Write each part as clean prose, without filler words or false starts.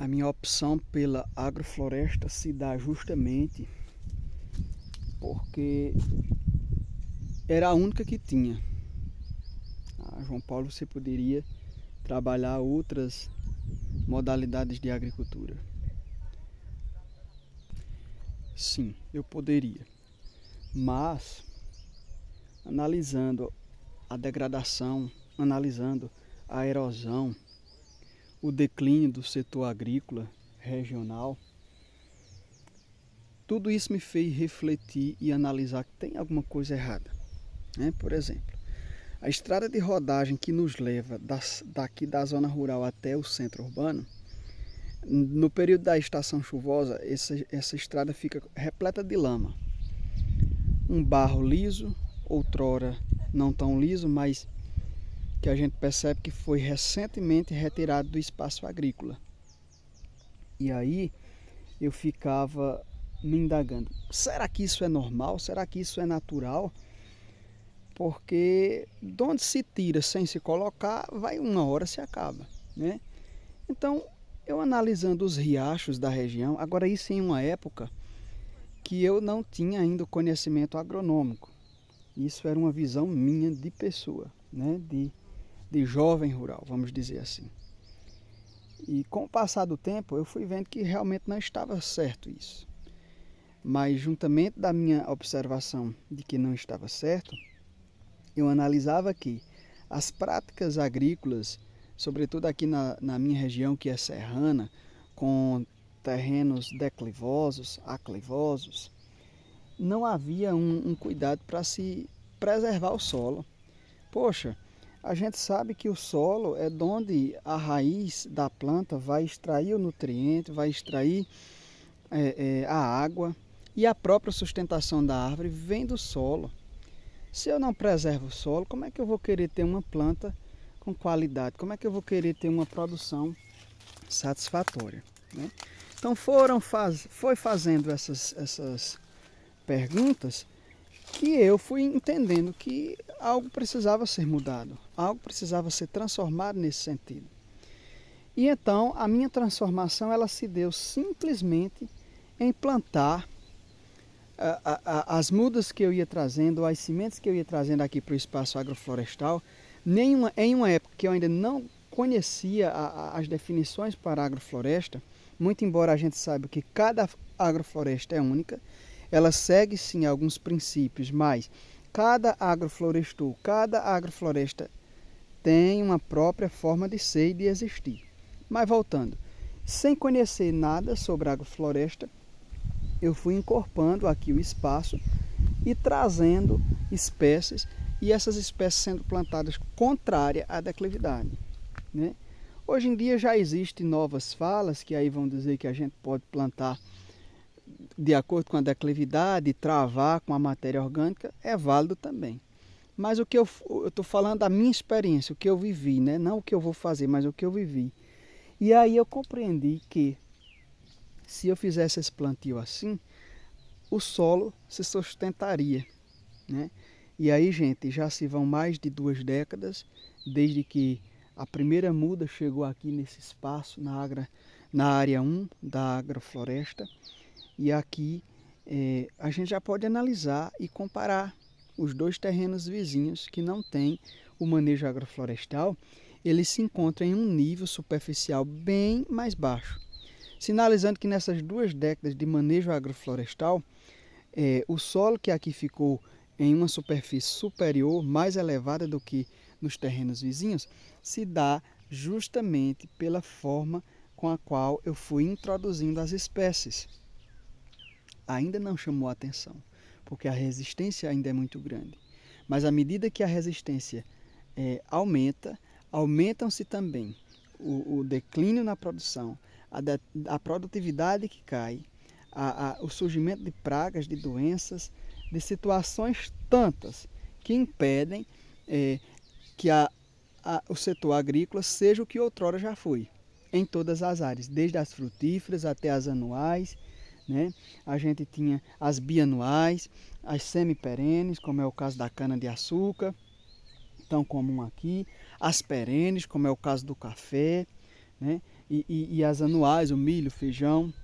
A minha opção pela agrofloresta se dá justamente porque era a única que tinha. João Paulo, você poderia trabalhar outras modalidades de agricultura. Sim, eu poderia, mas analisando a degradação, analisando a erosão, o declínio do setor agrícola regional, tudo isso me fez refletir e analisar que tem alguma coisa errada. Por exemplo, a estrada de rodagem que nos leva daqui da zona rural até o centro urbano, no período da estação chuvosa, essa estrada fica repleta de lama. Um barro liso, outrora não tão liso, mas que a gente percebe que foi recentemente retirado do espaço agrícola. E aí eu ficava me indagando, será que isso é normal? Será que isso é natural? Porque de onde se tira sem se colocar, vai uma hora se acaba, né? Então, eu analisando os riachos da região, agora isso em uma época que eu não tinha ainda o conhecimento agronômico. Isso era uma visão minha de pessoa, né? De jovem rural, vamos dizer assim. E com o passar do tempo, eu fui vendo que realmente não estava certo isso. Mas juntamente da minha observação de que não estava certo, eu analisava que as práticas agrícolas, sobretudo aqui na minha região, que é serrana, com terrenos declivosos, aclivosos, não havia um cuidado para se preservar o solo. Poxa, a gente sabe que o solo é de onde a raiz da planta vai extrair o nutriente, vai extrair a água, e a própria sustentação da árvore vem do solo. Se eu não preservo o solo, como é que eu vou querer ter uma planta com qualidade? Como é que eu vou querer ter uma produção satisfatória, né? Então foi fazendo essas perguntas que eu fui entendendo que algo precisava ser mudado, algo precisava ser transformado nesse sentido. E então a minha transformação ela se deu simplesmente em plantar as mudas que eu ia trazendo, as sementes que eu ia trazendo aqui para o espaço agroflorestal, em uma época que eu ainda não conhecia as definições para a agrofloresta, muito embora a gente saiba que cada agrofloresta é única, ela segue sim alguns princípios, mas cada agroflorestor, cada agrofloresta tem uma própria forma de ser e de existir. Mas voltando, sem conhecer nada sobre a agrofloresta, eu fui encorpando aqui o espaço e trazendo espécies, e essas espécies sendo plantadas contrária à declividade, né? Hoje em dia já existem novas falas que aí vão dizer que a gente pode plantar de acordo com a declividade, travar com a matéria orgânica, é válido também. Mas o que eu estou falando da minha experiência, o que eu vivi, né? Não o que eu vou fazer, mas o que eu vivi. E aí eu compreendi que se eu fizesse esse plantio assim, o solo se sustentaria, né? E aí, gente, já se vão mais de 2 décadas desde que a primeira muda chegou aqui nesse espaço, na área 1 da agrofloresta. E aqui a gente já pode analisar e comparar os dois terrenos vizinhos que não têm o manejo agroflorestal. Eles se encontram em um nível superficial bem mais baixo, sinalizando que nessas 2 décadas de manejo agroflorestal, o solo que aqui ficou em uma superfície superior, mais elevada do que nos terrenos vizinhos, se dá justamente pela forma com a qual eu fui introduzindo as espécies. Ainda não chamou a atenção, porque a resistência ainda é muito grande. Mas à medida que a resistência aumentam-se também o declínio na produção, a produtividade que cai, o surgimento de pragas, de doenças, de situações tantas que impedem que o setor agrícola seja o que outrora já foi, em todas as áreas, desde as frutíferas até as anuais, né? A gente tinha as bianuais, as semiperenes, como é o caso da cana-de-açúcar, tão comum aqui, as perenes, como é o caso do café, né? E as anuais, o milho, o feijão,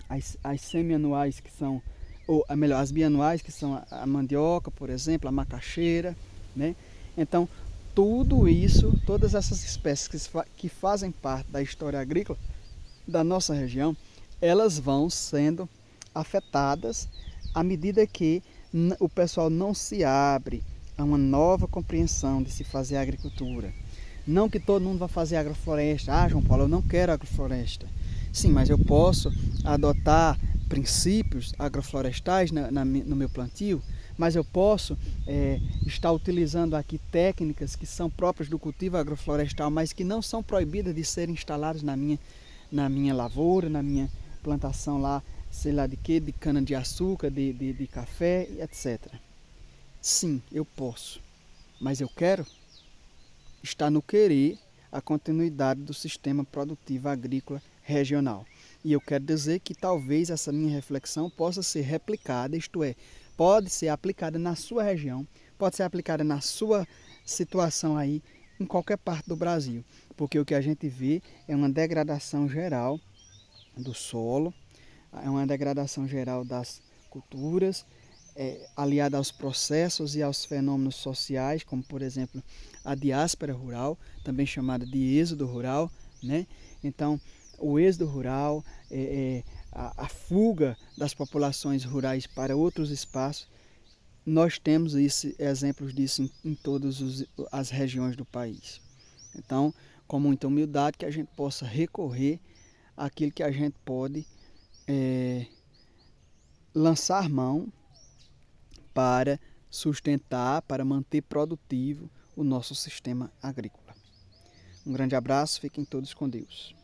as semi-anuais que são, ou melhor, as bianuais que são a mandioca, por exemplo, a macaxeira, né? Então, tudo isso, todas essas espécies que fazem parte da história agrícola da nossa região, elas vão sendo afetadas à medida que o pessoal não se abre a uma nova compreensão de se fazer agricultura. Não que todo mundo vá fazer agrofloresta. Ah, João Paulo, eu não quero agrofloresta. Sim, mas eu posso adotar princípios agroflorestais no meu plantio, mas eu posso estar utilizando aqui técnicas que são próprias do cultivo agroflorestal, mas que não são proibidas de serem instaladas na minha lavoura, na minha plantação lá, sei lá de quê, de cana-de-açúcar, de café, etc. Sim, eu posso, mas eu quero. Está no querer a continuidade do sistema produtivo agrícola regional. E eu quero dizer que talvez essa minha reflexão possa ser replicada, isto é, pode ser aplicada na sua região, pode ser aplicada na sua situação aí, em qualquer parte do Brasil. Porque o que a gente vê é uma degradação geral do solo, é uma degradação geral das culturas, aliada aos processos e aos fenômenos sociais, como por exemplo a diáspora rural, também chamada de êxodo rural, né? Então, o êxodo rural, a fuga das populações rurais para outros espaços, nós temos exemplos disso em todas as regiões do país. Então, com muita humildade, que a gente possa recorrer àquilo que a gente pode lançar mão para sustentar, para manter produtivo o nosso sistema agrícola. Um grande abraço, fiquem todos com Deus.